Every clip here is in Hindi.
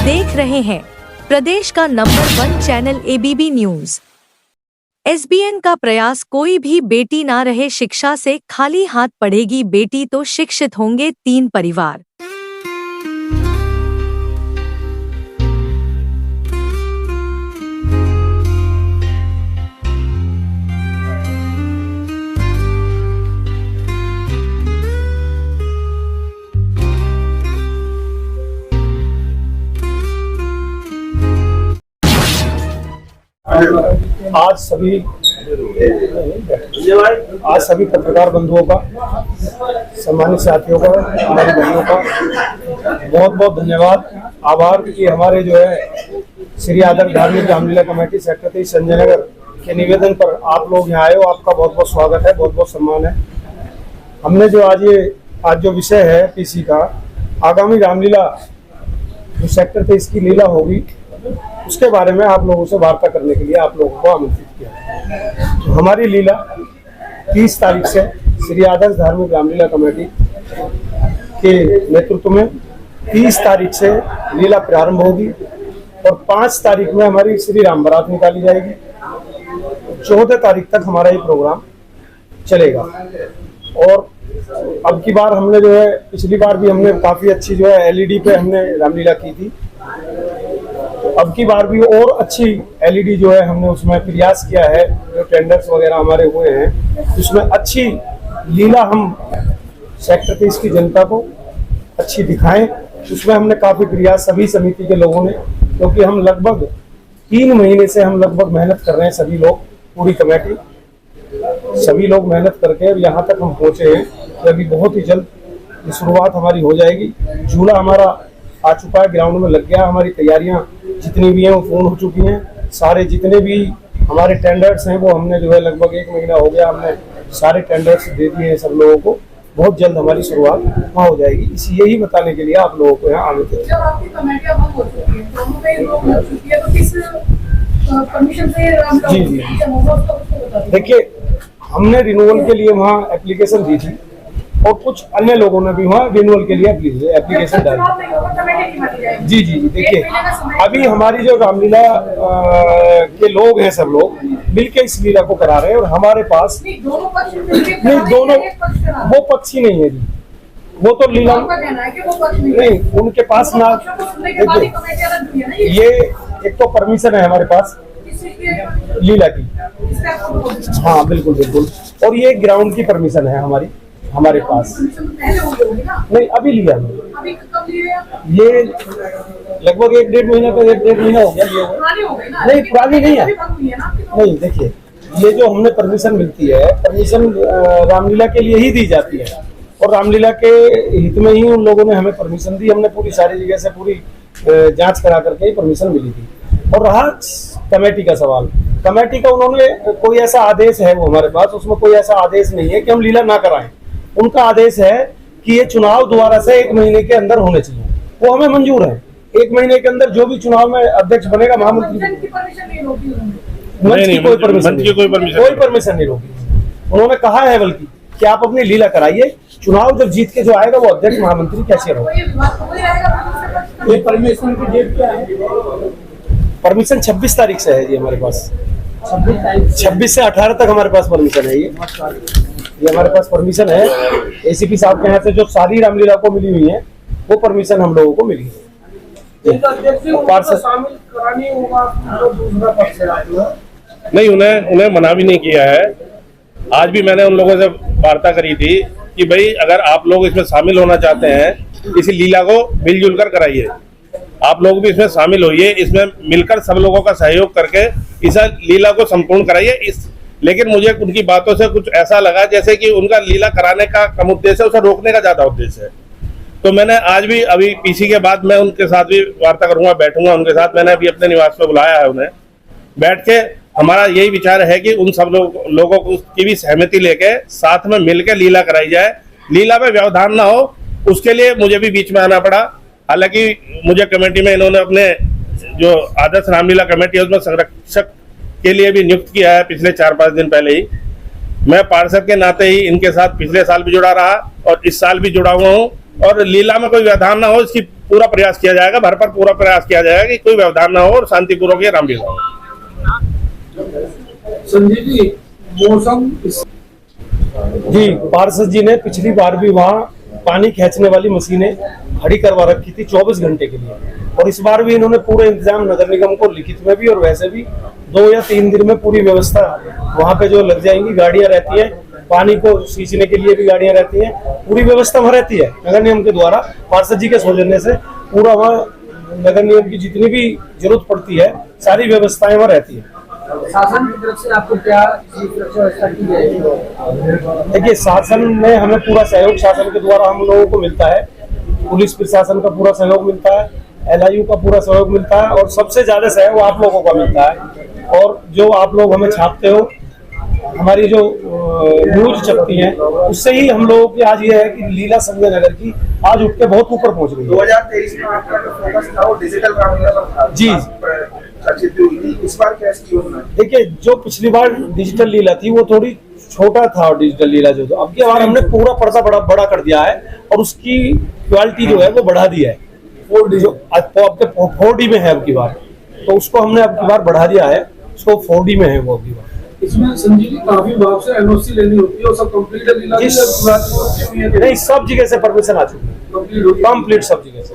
देख रहे हैं प्रदेश का number 1 channel ABB news. SBN का प्रयास, कोई भी बेटी ना रहे शिक्षा से खाली हाथ, पढ़ेगी बेटी तो शिक्षित होंगे 3 परिवार। आज सभी पत्रकार बंधुओं का, सम्मानित साथियों का, हमारी बहनों का बहुत बहुत धन्यवाद, आभार कि हमारे जो है श्री आदर्श धार्मिक रामलीला कमेटी सेक्टर 23 संजय नगर के निवेदन पर आप लोग यहाँ आए हो। आपका बहुत बहुत स्वागत है, बहुत बहुत सम्मान है। हमने जो आज जो विषय है PC का, आगामी रामलीला जो सेक्टर 23 की लीला होगी उसके बारे में आप लोगों से वार्ता करने के लिए आप लोगों को आमंत्रित किया। तो हमारी लीला 30 तारीख से श्री आदर्श धार्मिक रामलीला कमेटी के नेतृत्व में 30 तारीख से लीला प्रारंभ होगी और 5 तारीख में हमारी श्री राम बारात निकाली जाएगी। 14 तारीख तक हमारा ये प्रोग्राम चलेगा। और अब की बार हमने जो है, पिछली बार भी हमने काफी अच्छी जो है LED पे हमने रामलीला की थी। अब की बार भी और अच्छी LED जो है हमने उसमें प्रयास किया है। जो टेंडर्स वगैरह हमारे हुए हैं उसमें अच्छी लीला हम सेक्टर 23 की जनता को अच्छी दिखाएं, उसमें हमने काफी प्रयास सभी समिति के लोगों ने, क्योंकि हम लगभग 3 महीने से हम लगभग मेहनत कर रहे हैं। सभी लोग, पूरी कमेटी, सभी लोग मेहनत करके यहाँ तक हम पहुंचे हैं कि अभी बहुत ही जल्द शुरुआत हमारी हो जाएगी। झूला हमारा आ चुका है, ग्राउंड में लग गया। हमारी तैयारियां जितनी भी हैं वो पूर्ण हो चुकी हैं। सारे जितने भी हमारे टेंडर्स हैं वो हमने जो है लगभग 1 महीना हो गया, हमने सारे टेंडर्स दे दिए हैं सब लोगों को। बहुत जल्द हमारी शुरुआत वहाँ हो जाएगी। इसी यही बताने के लिए आप लोगों को यहाँ आने थे। जी जी, देखिए, हमने रिन्यूअल के लिए वहाँ एप्लीकेशन दी थी और कुछ अन्य लोगों ने भी वहाँ रिन्यूअल के लिए एप्लीकेशन डाली। जी जी, देखिए, अभी हमारी जो रामलीला के लोग हैं सब लोग मिलके इस लीला को करा रहे हैं और हमारे पास नहीं, दोनों वो पक्ष ही नहीं है जी। वो तो लीला नहीं, उनके पास ना, ये एक तो परमिशन है हमारे पास लीला की। हाँ बिल्कुल बिल्कुल, और ये ग्राउंड की परमिशन है हमारे पास। नहीं, अभी लिया ये लगभग 1-1.5 महीना का 1-1.5 महीना हो गया लिया। नहीं, पुरानी नहीं है। नहीं, देखिए, ये जो हमने परमिशन मिलती है, परमिशन रामलीला के लिए ही दी जाती है और रामलीला के हित में ही उन लोगों ने हमें परमिशन दी। हमने पूरी सारी जगह से पूरी जांच करा करके ही परमिशन मिली थी। और रहा कमेटी का सवाल, कमेटी का उन्होंने कोई ऐसा आदेश है वो हमारे पास, उसमें कोई ऐसा आदेश नहीं है कि हम लीला ना कराएं। उनका आदेश है कि ये चुनाव दोबारा से 1 महीने के अंदर होने चाहिए। वो हमें मंजूर है। 1 महीने के अंदर जो भी चुनाव में अध्यक्ष बनेगा, महामंत्री की कोई परमिशन नहीं रोकी। उन्होंने कहा है बल्कि कि आप अपनी लीला कराइए, चुनाव जब जीत के जो आएगा वो अध्यक्ष महामंत्री कैसे रहो। परमिशन की डेट क्या है? परमिशन 26 तारीख से है जी हमारे पास। 26 से 18 तक हमारे पास परमिशन है। ये हमारे पास परमिशन है। ACP साहब के यहाँ से जो सारी रामलीला को मिली हुई है वो परमिशन हम लोगों को मिली है। शामिल करानी होगा दूसरा पक्ष नहीं, उन्हें मना भी नहीं किया है। आज भी मैंने उन लोगों से वार्ता करी थी कि भाई अगर आप लोग इसमें शामिल होना चाहते हैं, इस लीला को मिलजुल कर कराइए, आप लोग भी इसमें शामिल होइए, इसमें मिलकर सब लोगों का सहयोग करके इस लीला को संपूर्ण कराइए। लेकिन मुझे उनकी बातों से कुछ ऐसा लगा जैसे कि उनका लीला कराने का कम उद्देश्य है, उसे रोकने का ज्यादा उद्देश्य है। तो मैंने आज भी, अभी PC के बाद मैं उनके साथ भी वार्ता करूंगा, बैठूंगा उनके साथ। मैंने अभी अपने निवास पे बुलाया है उन्हें, बैठ के हमारा यही विचार है कि उन सब लोगों की भी सहमति लेके साथ में मिलकर लीला कराई जाए। लीला में व्यवधान ना हो, उसके लिए मुझे भी बीच में आना पड़ा। हालांकि मुझे कमेटी में इन्होंने अपने जो आदर्श रामलीला कमेटी है उसमें संरक्षक के लिए भी नियुक्त किया है पिछले 4-5 दिन पहले ही। मैं पार्षद के नाते ही इनके साथ पिछले साल भी जुड़ा रहा और इस साल भी जुड़ा हुआ हूँ, और लीला में कोई व्यवधान ना हो इसकी पूरा प्रयास किया जाएगा, भर पर पूरा प्रयास किया जाएगा कि कोई व्यवधान ना हो और शांतिपूर्वक ये रामलीला हो। संजय जी, मौसम जी, पार्षद जी ने पिछली बार भी वहाँ पानी खींचने वाली मशीनें खड़ी करवा रखी थी 24 घंटे के लिए, और इस बार भी इन्होंने पूरे इंतजाम नगर निगम को लिखित में भी और वैसे भी 2 या 3 दिन में पूरी व्यवस्था वहाँ पे जो लग जाएंगी। गाड़ियां रहती है, पानी को सींचने के लिए भी गाड़ियां रहती हैं, पूरी व्यवस्था वहाँ रहती है नगर निगम के द्वारा। पार्षद जी के सौजन्य से पूरा वहाँ नगर निगम की जितनी भी जरूरत पड़ती है सारी व्यवस्थाएं वहाँ रहती है। शासन की तरफ से आपको क्या सुरक्षा व्यवस्था की जाएगी? देखिए, शासन में हमें पूरा सहयोग शासन के द्वारा हम लोगों को मिलता है, पुलिस प्रशासन का पूरा सहयोग मिलता है, LIU का पूरा सहयोग मिलता है, और सबसे ज्यादा सहयोग आप लोगों का मिलता है। और जो आप लोग हमें छापते हो, हमारी जो न्यूज छपती है, उससे ही हम लोगों की आज ये है कि लीला संजय नगर की आज उठ के बहुत ऊपर पहुंच गई है। 2023 में आपका जो फोकस था वो डिजिटल रामलीला पर था। जी। चर्चित हुई थी, इस बार कैसी योजना है? देखिए, जो पिछली बार डिजिटल लीला थी वो थोड़ी छोटा था डिजिटल लीला जो था, अब की बार हमने पूरा पर्दा बड़ा कर दिया है और उसकी क्वालिटी जो है वो बढ़ा दी है। 4D जो आपके 4D में है अब की बार, तो उसको हमने अब की बार बढ़ा दिया है, उसको 4D में है वो अब की बार। इसमें संजय जी काफी भाव से NOC लेनी होती है और सब कंप्लीट है लीला नहीं, सब जगह से परमिशन आ चुकी है, कंप्लीट सब जगह से।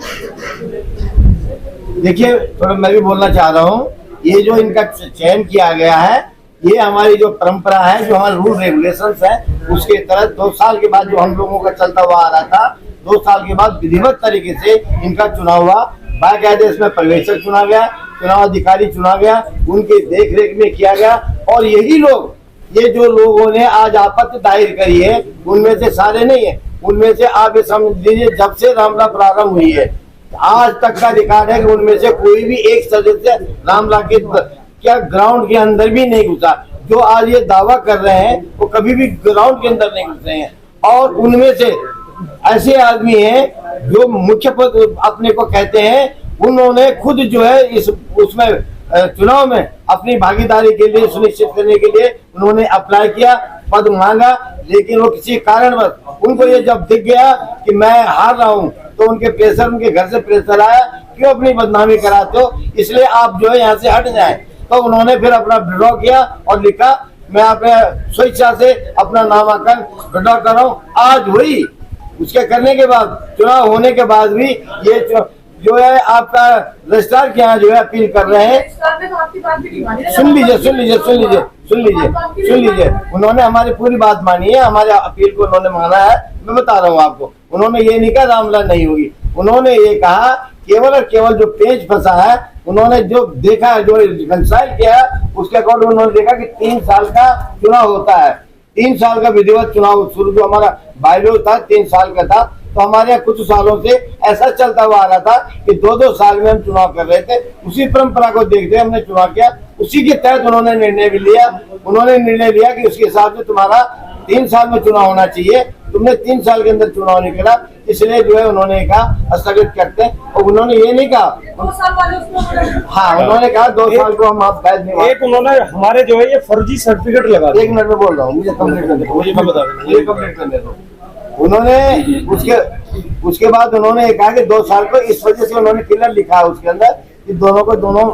देखिए, थोड़ा मैं भी बोलना चाह रहा हूँ, ये जो इनका चयन किया गया है, ये हमारी जो परंपरा है, जो हमारे रूल रेगुलेशंस है, उसके तहत 2 साल के बाद जो हम लोगों का चलता हुआ आ रहा था, 2 साल के बाद विधिवत तरीके से इनका चुनाव हुआ। बाकायदे इसमें पर्यवेक्षक चुना गया, चुनाव अधिकारी चुना गया, उनके देख रेख में किया गया, और यही लोग, ये जो लोगों ने आज आपत्ति दायर करी है, उनमें से सारे नहीं है, उनमें से आप ये समझ लीजिए जब से रामलीला प्रारंभ हुई है आज तक का रिकॉर्ड है कि उनमें से कोई भी एक सदस्य रामलीला के क्या ग्राउंड के अंदर भी नहीं घुसा। जो आज ये दावा कर रहे हैं वो कभी भी ग्राउंड के अंदर नहीं घुसे हैं, और उनमें से ऐसे आदमी हैं जो मुख्य पद अपने को कहते हैं, उन्होंने खुद जो है इस उसमें चुनाव में अपनी भागीदारी के लिए सुनिश्चित करने के लिए उन्होंने अप्लाई किया, पद मांगा, लेकिन वो किसी कारणवश उनको ये जब दिख गया कि मैं हार रहा हूँ, तो उनके प्रेशर, उनके घर से प्रेशर आया, क्यों अपनी बदनामी कराते हो, इसलिए आप जो है यहाँ से हट जाएं। तो उन्होंने फिर अपना विड्रॉ किया और लिखा मैं अपने स्वेच्छा से अपना नामांकन विड्रॉ कर रहा हूँ। आज हुई, उसके करने के बाद, चुनाव होने के बाद भी ये जो है आपका रजिस्ट्रार के यहाँ जो है अपील कर रहे हैं। सुन लीजिए, उन्होंने हमारी पूरी बात मानी है, हमारे अपील को उन्होंने माना है। मैं बता रहा हूँ आपको, उन्होंने ये नहीं कहा रामलीला नहीं होगी, उन्होंने ये कहा केवल और केवल जो पेज फंसा है, उन्होंने जो देखा है, जो कंसाइल किया है, उसके अकॉर्डिंग उन्होंने देखा कि 3 साल का चुनाव होता है, 3 साल का विधिवत चुनाव शुरू जो हमारा बायलॉ था 3 साल का था, तो हमारे यहाँ कुछ सालों से ऐसा चलता हुआ आ रहा था कि 2-2 साल में हम चुनाव कर रहे थे। उसी परंपरा को देखते हमने चुनाव किया, उसी के तहत उन्होंने निर्णय भी लिया। उन्होंने निर्णय लिया कि उसके हिसाब से तुम्हारा 3 साल में चुनाव होना चाहिए, तुमने 3 साल के अंदर चुनाव नहीं करा, इसलिए जो है उन्होंने कहा स्थगित करते हैं। और उन्होंने ये नहीं कहा 2 साल वाले, हाँ, उन्होंने कहा 2 साल को हम आप कैद नहीं। एक उन्होंने हमारे जो है ये फर्जी सर्टिफिकेट लगा, 1 मिनट में बोल रहा हूँ, मुझे कंप्लीट करने दो, मुझे कंप्लीट करने दो। उन्होंने उसके बाद उन्होंने कहा कि 2 साल को, इस वजह से उन्होंने क्लियर लिखा है उसके अंदर कि दोनों को दोनों